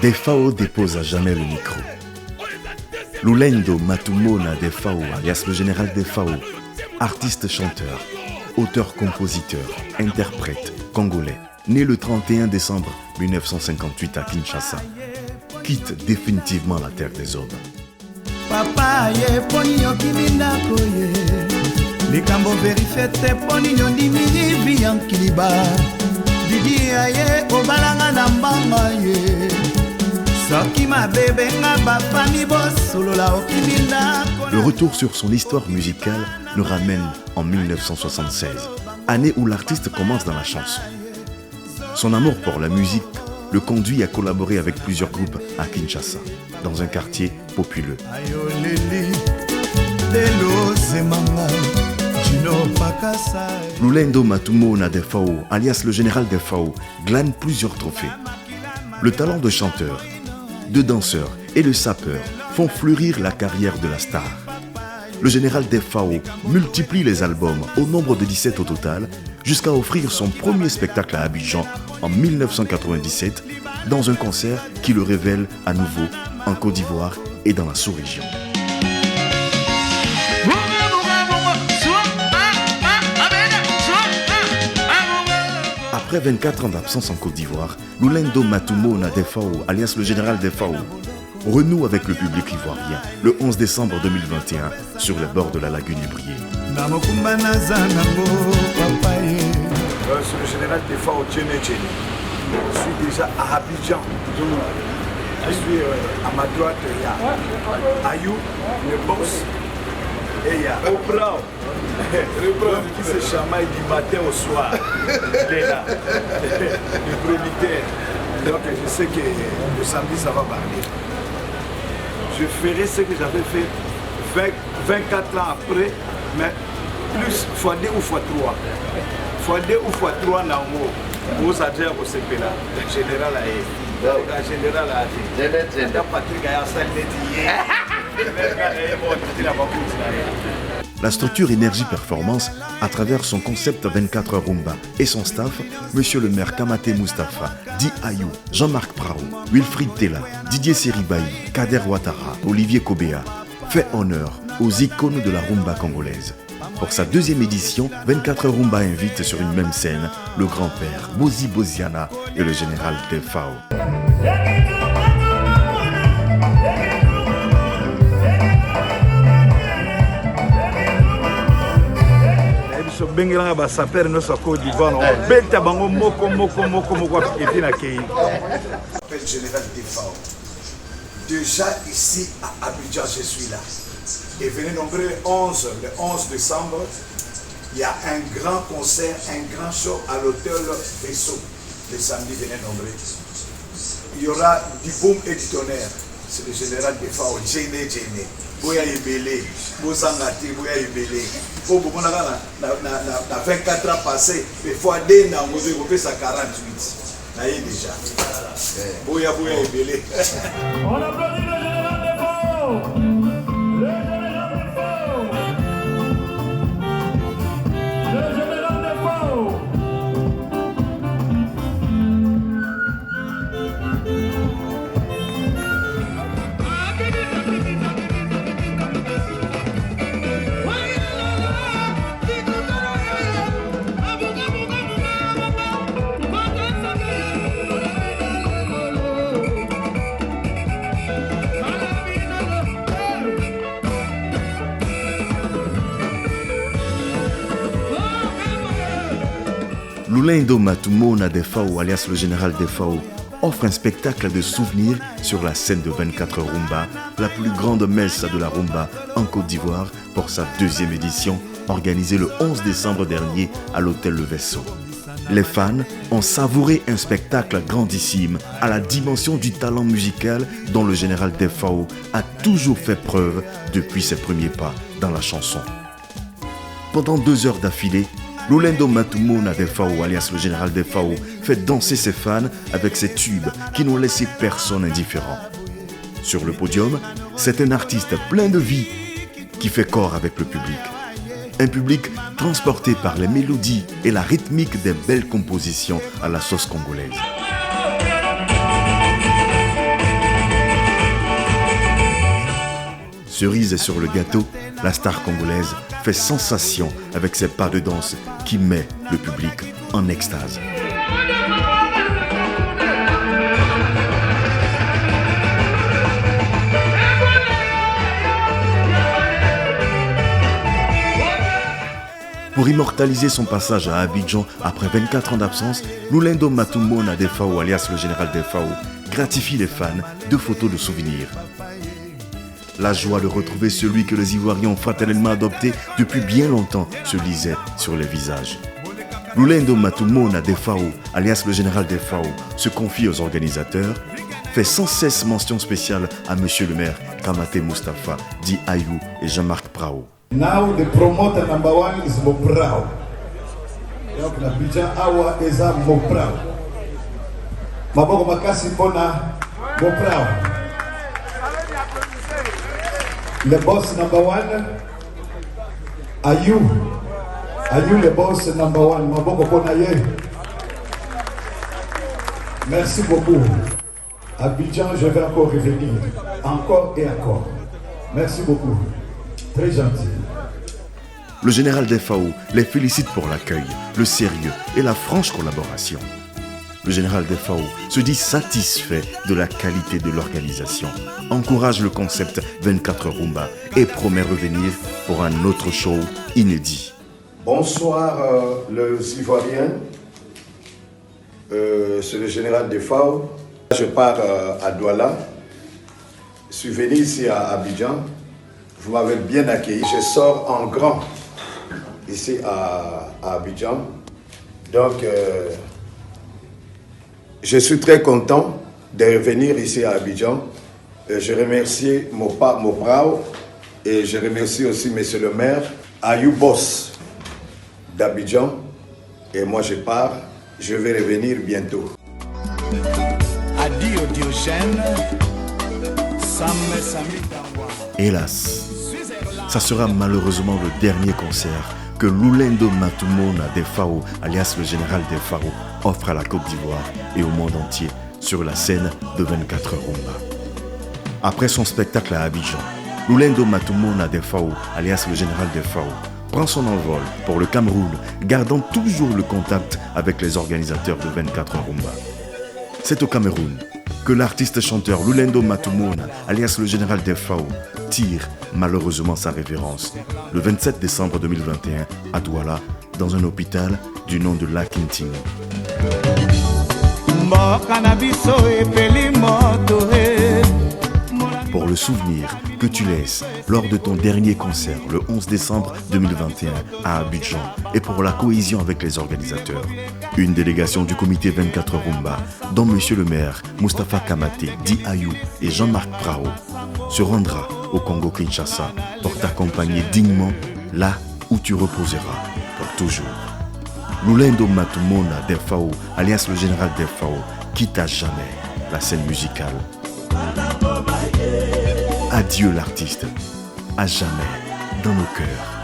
Defao dépose à jamais le micro. Lulendo Matumona Defao, alias le général Defao, artiste-chanteur, auteur-compositeur, interprète congolais, né le 31 décembre 1958 à Kinshasa, quitte définitivement la terre des hommes. Papa ye poni yokiminda koye likambo verifete poni yondimini biankiliba didi aye obalanga na mbanga ye soki mabebe nga bafami bosolola okiminda. Le retour sur son histoire musicale nous ramène en 1976, année où l'artiste commence dans la chanson. Son amour pour la musique le conduit à collaborer avec plusieurs groupes à Kinshasa, dans un quartier populeux. Lulendo Matumona Defao, alias le général Defao, glane plusieurs trophées. Le talent de chanteur, de danseur et de sapeur font fleurir la carrière de la star. Le général Defao multiplie les albums au nombre de 17 au total, jusqu'à offrir son premier spectacle à Abidjan en 1997 dans un concert qui le révèle à nouveau en Côte d'Ivoire et dans la sous-région. Après 24 ans d'absence en Côte d'Ivoire, Lulendo Matumona Defao, alias le général Defao, renoue avec le public ivoirien le 11 décembre 2021 sur les bords de la lagune Ubrié. C'est le général Defao Tchéné. Je suis déjà à Abidjan. Je suis à ma droite, il y a Ayou, le boss, et il y a Oprah, qui se chamaille du matin au soir. Il est là, le propriétaire. Donc je sais que le samedi ça va parler. Je ferai ce que j'avais fait 24 ans après, mais plus x2 ou x3. x2 ou x3 na ngo. Vous avez un CP là, général a général a Patrick a La structure Énergie Performance, à travers son concept 24 heures Rumba et son staff, Monsieur le maire Kamate Moustapha, Di Ayou, Jean-Marc Prao, Wilfried Tella, Didier Seribaï, Kader Ouattara, Olivier Kobea, fait honneur aux icônes de la rumba congolaise. Pour sa deuxième édition, 24 heures Rumba invite sur une même scène le grand-père Bozi Boziana et le général Defao. Déjà ici à Abidjan, je suis là. Et venez nombreux le 11 décembre, il y a un grand concert, un grand show à l'hôtel Vaisseau. Le samedi, venez nombreux. Il y aura du boom et du tonnerre. C'est le général Defao, Djene. Boya Ebele, Bozangati, Boya Ebele. Pour beaucoup, na 24 ans passés, mais fois des na vous avez ça 48. Là, il est déjà. Boya Ebele. On applaudit le général Defao. Lulendo Matumona Defao, alias le général Defao, offre un spectacle de souvenirs sur la scène de 24 heures Rumba, la plus grande messe de la Rumba en Côte d'Ivoire pour sa deuxième édition, organisée le 11 décembre dernier à l'hôtel Le Vaisseau. Les fans ont savouré un spectacle grandissime à la dimension du talent musical dont le général Defao a toujours fait preuve depuis ses premiers pas dans la chanson. Pendant 2 heures d'affilée, Lulendo Matumona Defao, alias le général Defao, fait danser ses fans avec ses tubes qui n'ont laissé personne indifférent. Sur le podium, c'est un artiste plein de vie qui fait corps avec le public. Un public transporté par les mélodies et la rythmique des belles compositions à la sauce congolaise. Cerise sur le gâteau, la star congolaise fait sensation avec ses pas de danse qui met le public en extase. Pour immortaliser son passage à Abidjan après 24 ans d'absence, Lulendo Matumona Defao, alias le général Defao, gratifie les fans de photos de souvenirs. La joie de retrouver celui que les Ivoiriens ont fraternellement adopté depuis bien longtemps se lisait sur les visages. Lulendo Matumona Defao, alias le général Defao, se confie aux organisateurs, fait sans cesse mention spéciale à Monsieur le maire Kamaté Moustapha, dit Ayou et Jean-Marc Prao. Now the promoter number one is Moprao. Donc na Abidjan awa eza Moprao. Maboko makasi pona Moprao. Le boss number one, Ayou le boss number one. Maboko pona ye. Merci beaucoup. Abidjan, je vais encore revenir. Encore et encore. Merci beaucoup. Très gentil. Le général Defao les félicite pour l'accueil, le sérieux et la franche collaboration. Le général Defao se dit satisfait de la qualité de l'organisation, encourage le concept 24 Rumba et promet revenir pour un autre show inédit. Bonsoir les Ivoiriens, c'est le général Defao. Je pars à Douala, je suis venu ici à Abidjan. Vous m'avez bien accueilli. Je sors en grand ici à Abidjan. Donc, je suis très content de revenir ici à Abidjan. Je remercie Moprao et je remercie aussi Monsieur le maire, Ayou Boss d'Abidjan. Et moi, je pars. Je vais revenir bientôt. Adio Diogène, Hélas, ça sera malheureusement le dernier concert que Lulendo Matumona Defao, alias le général Defao, offre à la Côte d'Ivoire et au monde entier sur la scène de 24 Rumba. Après son spectacle à Abidjan, Lulendo Matumona Defao, alias le général Defao, prend son envol pour le Cameroun, gardant toujours le contact avec les organisateurs de 24 Rumba. C'est au Cameroun que l'artiste chanteur Lulendo Matumona, alias le général Defao, tire malheureusement sa révérence le 27 décembre 2021 à Douala, dans un hôpital du nom de Lakinting. Pour le souvenir que tu laisses lors de ton dernier concert le 11 décembre 2021 à Abidjan et pour la cohésion avec les organisateurs, une délégation du comité 24 Rumba, dont Monsieur le maire Moustapha Kamaté, dit Ayou et Jean-Marc Prao, se rendra au Congo-Kinshasa pour t'accompagner dignement là où tu reposeras pour toujours. Lulendo Matumona Defao, alias le général Defao, quitte à jamais la scène musicale. Adieu l'artiste, à jamais dans nos cœurs.